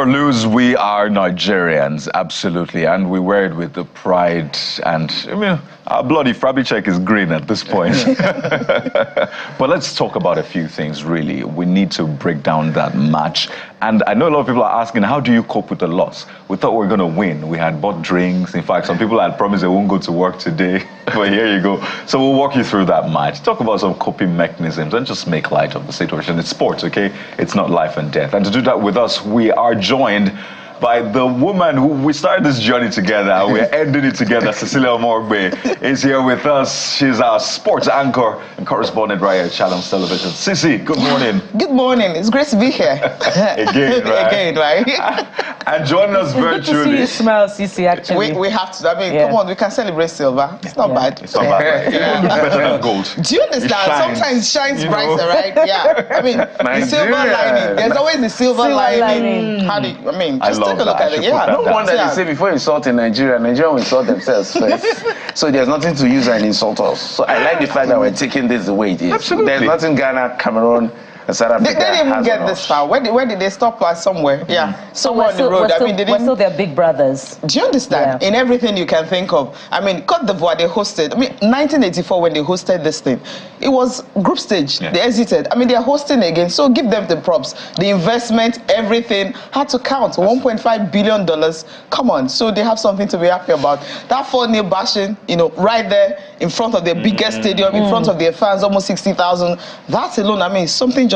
or lose, we are Nigerians, absolutely, and we wear it with the pride. And I mean, our bloody Frabby check is green at this point. But let's talk about a few things, really. We need to break down that match. And I know a lot of people are asking, how do you cope with the loss? We thought we were going to win. We had bought drinks. In fact, some people had promised they won't go to work today. But here you go. So we'll walk you through that match, talk about some coping mechanisms, and just make light of the situation. It's sports, okay? It's not life and death. And to do that with us, we are joined by the woman who we started this journey together and we're ending it together. Cecilia Omorgbe is here with us. She's our sports anchor and correspondent right here at Channelstv Television. Cici, good morning. Good morning. It's great to be here. Again, right? Again, right? And join us virtually. Good to see you smile, Cici, actually. We have to. I mean, come on, we can celebrate silver. It's not bad. It's not bad, right? It looks better than gold. Do you understand? Sometimes it shines brighter, right? Yeah. I mean, the silver lining. There's always the silver lining. How do you, I mean, just take a look at it. Yeah. No wonder they say before insulting Nigeria, Nigeria will insult themselves first. So there's nothing to use and insult us. So I like the fact that we're taking this the way it is. Absolutely. There's nothing Ghana, Cameroon, and South Africa. They didn't even get this far. Where did they stop us somewhere? Yeah. Somewhere on the road. We're still their big brothers. Do you understand? Yeah. In everything you can think of. I mean, Côte d'Ivoire, they hosted. I mean, 1984 when they hosted this thing, it was group stage. Yeah. They exited. I mean, they're hosting again. So give them the props. The investment, everything had to count. $1.5 billion. Come on. So they have something to be happy about. That 4-0 bashing, you know, right there in front of their biggest stadium, in front of their fans, almost 60,000. That alone, I mean, something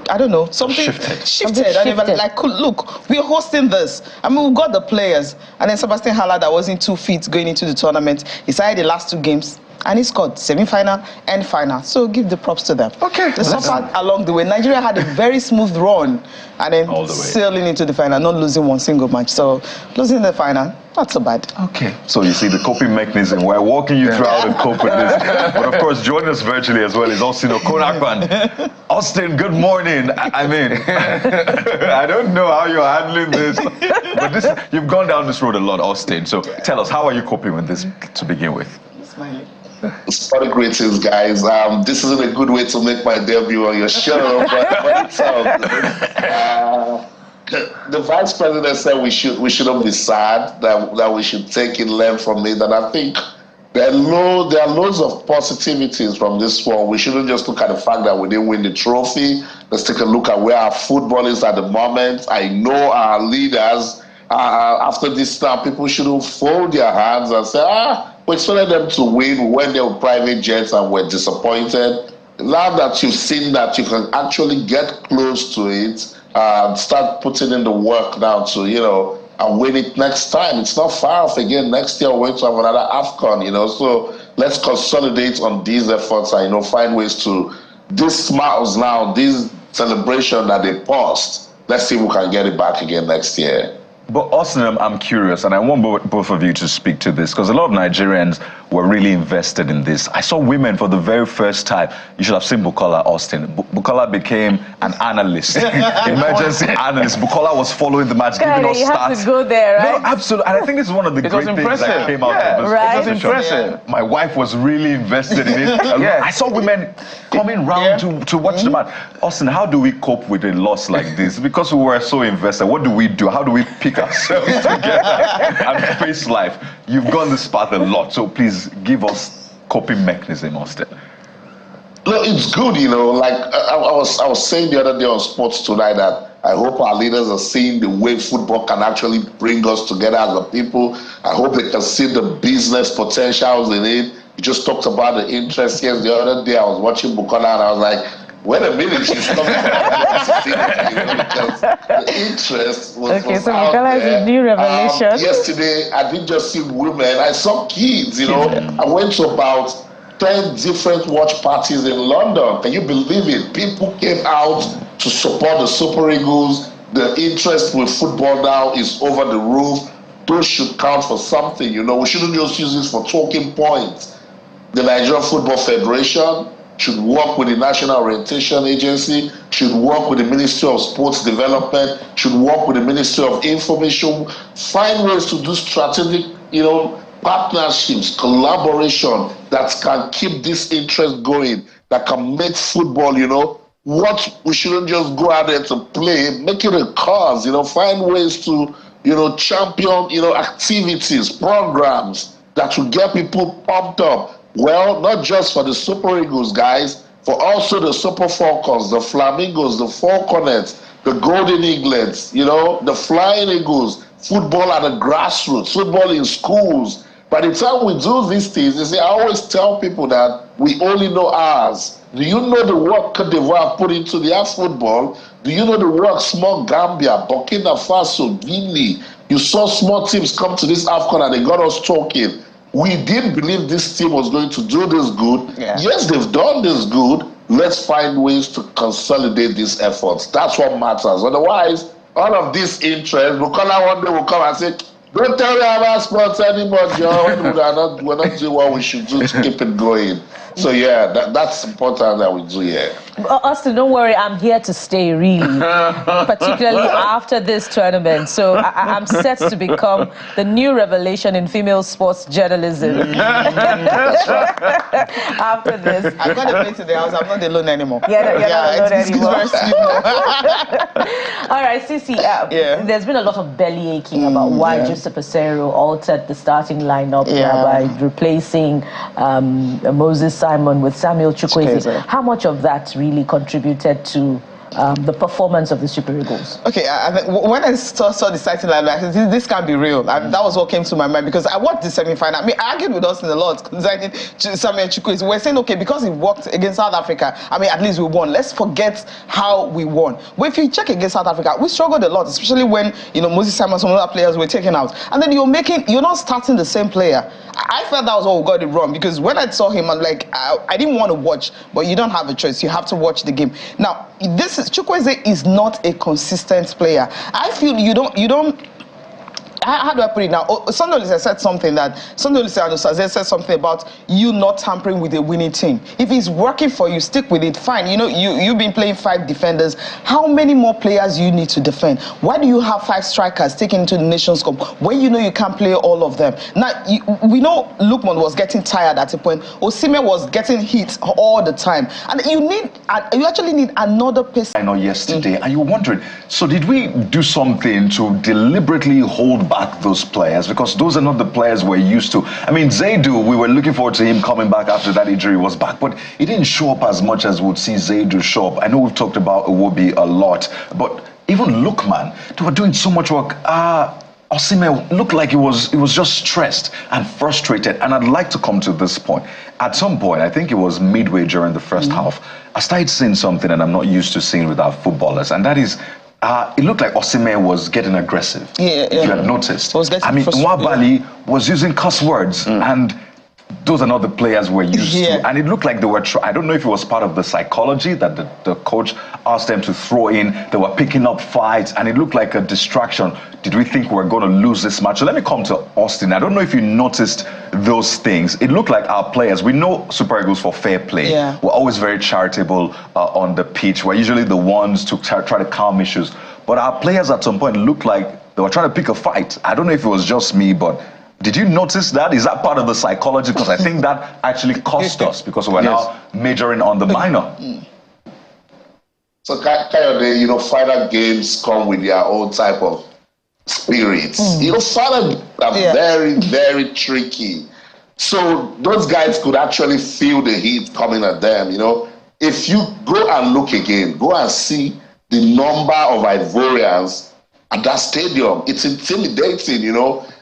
I don't know, something shifted. And even like, look, we're hosting this. I mean, we've got the players. And then Sebastian Haller, that wasn't 2 feet going into the tournament. He started the last 2 games. And he scored semi-final and final. So give the props to them. Okay. They suffered along the way. Nigeria had a very smooth run. And then sailing into the final, not losing one single match. So losing the final, not so bad. Okay. So you see the coping mechanism. We're walking you through how to cope with this. But of course, joining us virtually as well is Austin Okonakpan. Austin, good morning. I mean, I don't know how you're handling this. But you've gone down this road a lot, Austin. So tell us, how are you coping with this to begin with? Smiling. Sorry, greetings, guys. This isn't a good way to make my debut on your show, but the vice president said we shouldn't be sad, that we should take it, learn from it, and I think there are loads of positivities from this one. We shouldn't just look at the fact that we didn't win the trophy. Let's take a look at where our football is at the moment. I know our leaders, after this time, people shouldn't fold their hands and say, we expected them to win when they were private jets and were disappointed. Now that you've seen that you can actually get close to it, start putting in the work now to, you know, and win it next time. It's not far off again. Next year we're going to have another AFCON, you know. So let's consolidate on these efforts and, you know, find ways to, these smiles now, this celebration that they paused, let's see if we can get it back again next year. But Austin, I'm curious, and I want both of you to speak to this, because a lot of Nigerians were really invested in this. I saw women for the very first time. You should have seen Bukola, Austin. Bukola became an analyst, emergency analyst. Bukola was following the match, giving us stats. You have to go there, right? No, absolutely. And I think this is one of the great things that came out of this. Right? It was impressive. Yeah. My wife was really invested in it. I saw women coming round to watch the match. Austin, how do we cope with a loss like this? Because we were so invested, what do we do? How do we pick ourselves together and face life? You've gone this path a lot, so please give us coping mechanism, Austin. No, it's good, you know. Like I was saying the other day on Sports Tonight that I hope our leaders are seeing the way football can actually bring us together as a people. I hope they can see the business potentials in it. You just talked about the interest. Yes, the other day I was watching Bukola and I was like, wait a minute, she's coming because the interest was okay, so out Bukola is a new revelation. Yesterday, I didn't just see women, I saw kids, you know. I went to about 10 different watch parties in London. Can you believe it? People came out to support the Super Eagles. The interest with football now is over the roof. Those should count for something, you know. We shouldn't just use this for talking points. The Nigerian Football Federation should work with the National Orientation Agency, should work with the Ministry of Sports Development, should work with the Ministry of Information, find ways to do strategic, you know, partnerships, collaboration that can keep this interest going, that can make football, you know, what we shouldn't just go out there to play, make it a cause, find ways to, champion, activities, programs that will get people pumped up. Well, not just for the Super Eagles, guys, for also the Super Falcons, the Flamingos, the Falconets, the Golden Eaglets, the Flying Eagles, football at the grassroots, football in schools. By the time we do these things, I always tell people that we only know ours. Do you know the work Cote d'Ivoire put into their football? Do you know the work small Gambia, Burkina Faso, Guinea? You saw small teams come to this AFCON and they got us talking. We didn't believe this team was going to do this good. Yeah. Yes, they've done this good. Let's find ways to consolidate these efforts. That's what matters. Otherwise, all of this interest, Bukola one day will come and say, don't tell me about sports anymore, John. We're not doing what we should do to keep it going. So yeah, that's important that we do, yeah. Austin, don't worry, I'm here to stay, really, particularly after this tournament. So I'm set to become the new revelation in female sports journalism. After this. I'm going to play to the house. I'm not alone anymore. You're not alone anymore. All right, Sisi, there's been a lot of belly aching about why Joseph Peseiro altered the starting lineup by replacing Moses Simon with Samuel Chukwueze. How much of that really contributed to the performance of the Super Eagles? Okay, when I saw the starting line, I said, this can't be real. And that was what came to my mind because I watched the semi-final. I argued with Austin a lot concerning Samuel Chukwueze. We're saying, okay, because he worked against South Africa, at least we won. Let's forget how we won. But if you check against South Africa, we struggled a lot, especially when, Moses Simon, some other players were taken out. And then you're not starting the same player. I felt that was what we got it wrong because when I saw him, I'm like, I didn't want to watch, but you don't have a choice. You have to watch the game. Now, Chukwueze is not a consistent player. I feel you don't. How do I put it now? Sondolise said something said something about you not tampering with a winning team. If it's working for you, stick with it. Fine. You've been playing 5 defenders. How many more players you need to defend? Why do you have 5 strikers taken into the Nations Cup when you know you can't play all of them? Now we know Lookman was getting tired at a point. Osimhen was getting hit all the time, and you actually need another person. I know yesterday, and you're wondering. So did we do something to deliberately hold back those players, because those are not the players we're used to? Zaidu, we were looking forward to him coming back after that injury was back, but he didn't show up as much as we'd see Zaidu show up. I know we've talked about Iwobi a lot, but even Lookman, they were doing so much work. Osimhen looked like he was just stressed and frustrated, and I'd like to come to this point. At some point, I think it was midway during the first half, I started seeing something that I'm not used to seeing with our footballers, and that is it looked like Osimhen was getting aggressive. If you had noticed. Nwabali was using cuss words, and those are not the players we're used to. And it looked like they were, I don't know if it was part of the psychology that the coach asked them to throw in. They were picking up fights, and it looked like a distraction. Did we think we were going to lose this match? So let me come to Austin. I don't know if you noticed those things. It looked like our players, we know Super Eagles for fair play. We're always very charitable on the pitch. We're usually the ones to try to calm issues. But our players at some point looked like they were trying to pick a fight. I don't know if it was just me, but did you notice that? Is that part of the psychology? Because I think that actually cost us, because we're now majoring on the minor. So, Kayode, final games come with their own type of spirits. Final are very, very tricky. So those guys could actually feel the heat coming at them. If you go and look again, go and see the number of Ivorians at that stadium. It's intimidating,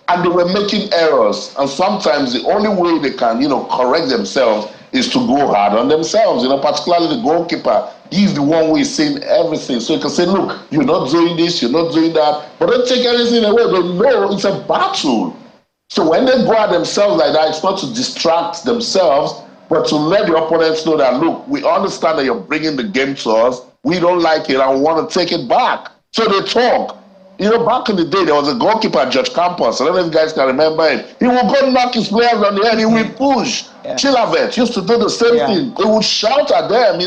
and they were making errors. And sometimes the only way they can, correct themselves is to go hard on themselves, particularly the goalkeeper. He's the one who is saying everything. So you can say, look, you're not doing this, you're not doing that, but don't take anything away. Don't know it's a battle. So when they go at themselves like that, it's not to distract themselves, but to let the opponents know that, look, we understand that you're bringing the game to us. We don't like it and we want to take it back. So they talk. Back in the day, there was a goalkeeper, George Campos. I don't know if you guys can remember him. He would go knock his players on the head. He would push. Chilavet used to do the same thing. He would shout at them,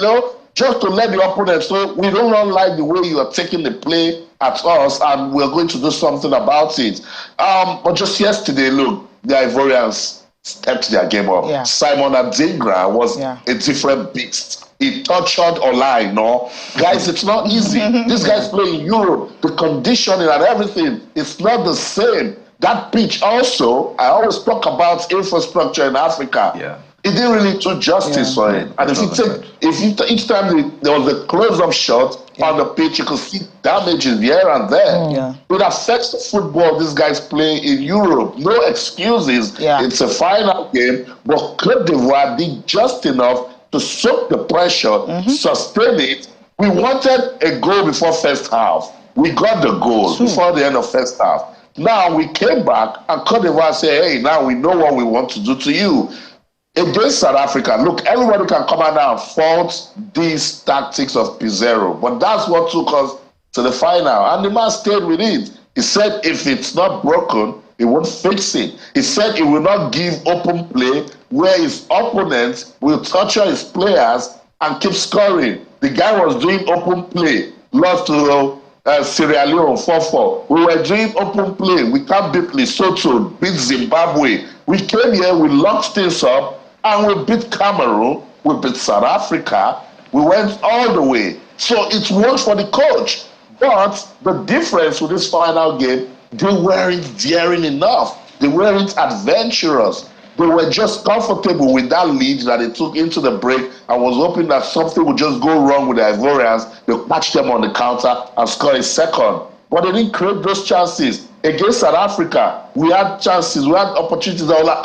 just to let the opponents know, we don't like the way you are taking the play at us, and we're going to do something about it. But just yesterday, look, the Ivorians stepped their game up. Simon Adingra was a different beast. he tortured Olai, no? Guys, it's not easy. These guys play in Europe. The conditioning and everything, it's not the same. That pitch also, I always talk about infrastructure in Africa. Yeah. It didn't really do justice for it. And each time there was a close-up shot on the pitch, you could see damages here and there. It affects the football these guys play in Europe. No excuses. It's a final game, but Côte d'Ivoire did just enough to soak the pressure, sustain it. We wanted a goal before first half. We got the goal before the end of first half. Now we came back and Côte d'Ivoire said, hey, now we know what we want to do to you. Against South Africa, look, everybody can come out now and fault these tactics of Peseiro, but that's what took us to the final. And the man stayed with it. He said if it's not broken, he won't fix it. He said he will not give open play where his opponents will torture his players and keep scoring. The guy was doing open play, lost to Sierra Leone 4-4. We were doing open play. We can't beat Lesotho, beat Zimbabwe. We came here, we locked things up, and we beat Cameroon, we beat South Africa. We went all the way. So it worked for the coach. But the difference with this final game, they weren't daring enough. They weren't adventurous. They were just comfortable with that lead that they took into the break and was hoping that something would just go wrong with the Ivorians. They'll catch them on the counter and score a second. But they didn't create those chances. Against South Africa, we had chances, we had opportunities that were like,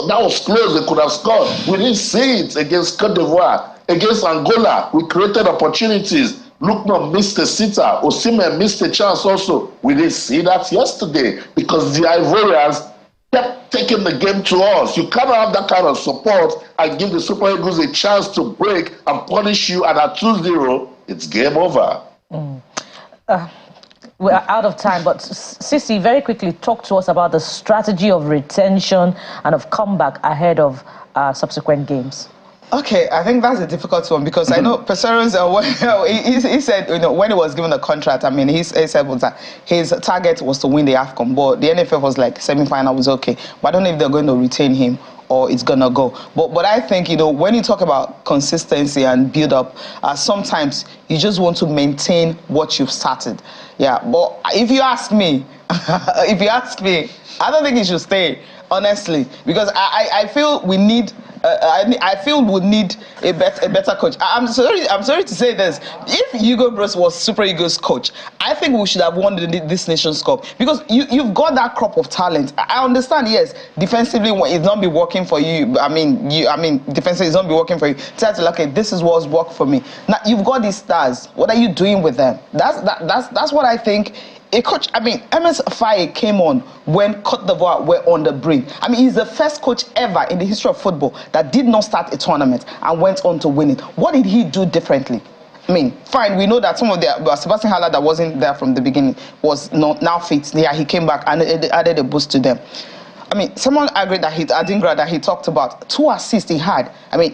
that was close, they could have scored. We didn't see it against Côte d'Ivoire. Against Angola, we created opportunities. Lukman missed a sitter. Osimhen missed a chance also. We didn't see that yesterday because the Ivorians kept taking the game to us. You cannot have that kind of support and give the Super Eagles a chance to break and punish you, and at 2-0, it's game over. We're out of time, but Sisi, very quickly talk to us about the strategy of retention and of comeback ahead of subsequent games. Okay, I think that's a difficult one because I know Peseiro's, he said, when he was given the contract, I mean, he said was that his target was to win the AFCON, but the NFF was like, semi-final was okay. But I don't know if they're going to retain him or it's going to go. But I think, when you talk about consistency and build-up, sometimes you just want to maintain what you've started. Yeah, but if you ask me, I don't think he should stay, honestly, because I feel we need... I feel we need a better coach. I'm sorry to say this. If Hugo Broos was Super Eagles coach, I think we should have won this Nations Cup because you've got that crop of talent. I understand, yes, defensively it's not be working for you. I mean, defensively it's not be working for you. Tell you, okay, this is what's worked for me. Now you've got these stars. What are you doing with them? That's what I think. A coach, MS Faye came on when Côte d'Ivoire were on the brink. He's the first coach ever in the history of football that did not start a tournament and went on to win it. What did he do differently? Fine, we know that some of Sebastian Haller that wasn't there from the beginning was not now fit. Yeah, he came back and added a boost to them. Someone agreed that Adingra that he talked about 2 assists he had.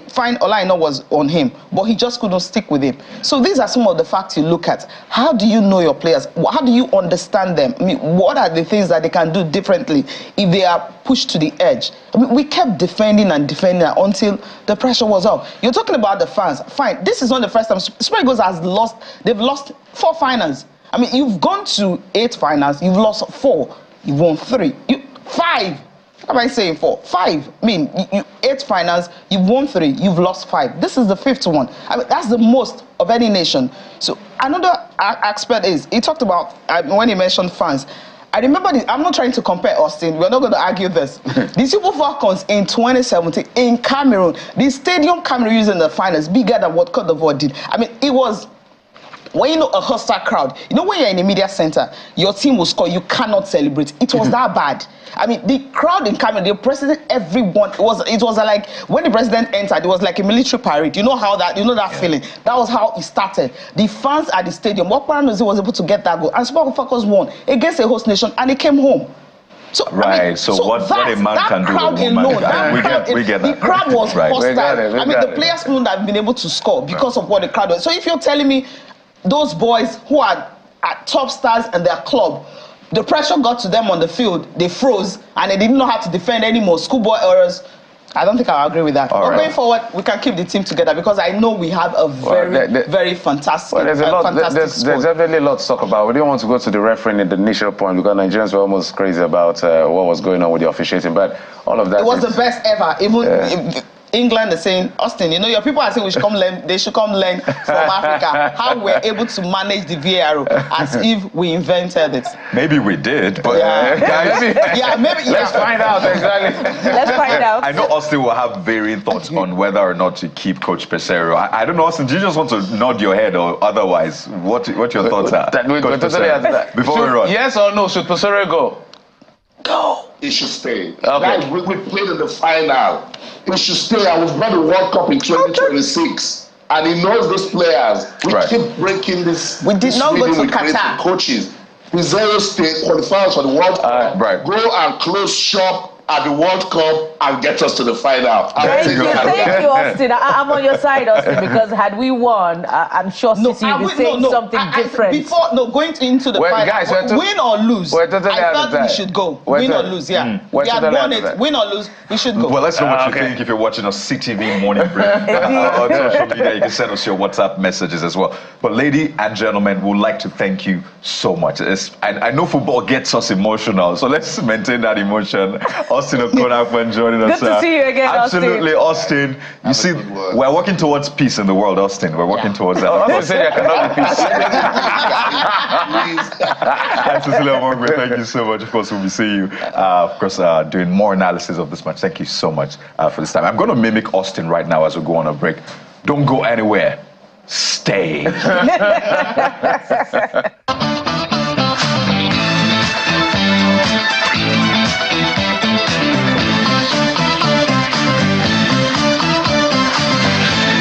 Fine, all I know was on him, but he just couldn't stick with him. So these are some of the facts you look at. How do you know your players? How do you understand them? What are the things that they can do differently if they are pushed to the edge? We kept defending until the pressure was up. You're talking about the fans. Fine, this is not the first time Super Eagles has lost. They've lost 4 finals. You've gone to 8 finals. You've lost 4. You've won 3. 5. What am I saying? 4? 5. You 8 finals, you've won 3, you've lost 5. This is the 5th one. That's the most of any nation. So another aspect is, he talked about, when he mentioned fans, I remember this, I'm not trying to compare Austin, we're not going to argue this. The Super Falcons in 2017 in Cameroon, the stadium Cameroon used in the finals, bigger than what Côte d'Ivoire did. It was... When a hostile crowd, when you're in a media center, your team will score, you cannot celebrate. It was that bad. The crowd in Cameroon, the president, everyone, it was like when the president entered, it was like a military parade. You know that feeling. That was how it started. The fans at the stadium, what Paranozi was able to get that goal, and Super Falcons won against a host nation, and he came home. So, right. So what a man can do, a woman we get that. The crowd was hostile. The players couldn't have been able to score because of what the crowd was. So if you're telling me those boys who are top stars in their club, the pressure got to them on the field, they froze, and they didn't know how to defend anymore. Schoolboy errors. I don't think I'll agree with that. All but right. going forward, we can keep the team together because I know we have a very fantastic. Well, there's definitely a lot to talk about. We didn't want to go to the refereeing in the initial point because Nigerians were almost crazy about what was going on with the officiating. But all of that. It was the best ever. Even England is saying, Austin, you know, your people are saying we should come learn. They should come learn from Africa how we're able to manage the VAR as if we invented it. Maybe we did, but guys, maybe. Let's find out exactly. Let's find out. I know Austin will have varying thoughts on whether or not to keep Coach Peseiro. I don't know, Austin. Do you just want to nod your head or otherwise? What your thoughts are? Before we run. Yes or no? Should Peseiro go? Go. He should stay. Okay. Like we played in the final. He should stay. I was going to World Cup in 2026. And he knows those players. We keep breaking this. We did not go to Qatar. Coaches. Peseiro stay, qualifies for the World Cup. Go and close shop at the World Cup and get us to the final. Thank you, Austin. I'm on your side, Austin, because had we won, I'm sure City would be saying something different. Going into the final, guys, win or lose, I thought we should go. Win or lose, we had won it. Win or lose, we should go. Well, let's know what you think if you're watching us CTV Morning Break on social media. You can send us your WhatsApp messages as well. But ladies and gentlemen, we'd like to thank you so much. I know football gets us emotional, so let's maintain that emotion. Austin Okonakwan joining us. Good to see you again, Absolutely, Austin. You see, we're working towards peace in the world, Austin. We're working towards that. Austin said there cannot be peace. Cecilia Morgan, thank you so much. Of course, we'll be seeing you, of course, doing more analysis of this match. Thank you so much for this time. I'm going to mimic Austin right now as we go on a break. Don't go anywhere. Stay.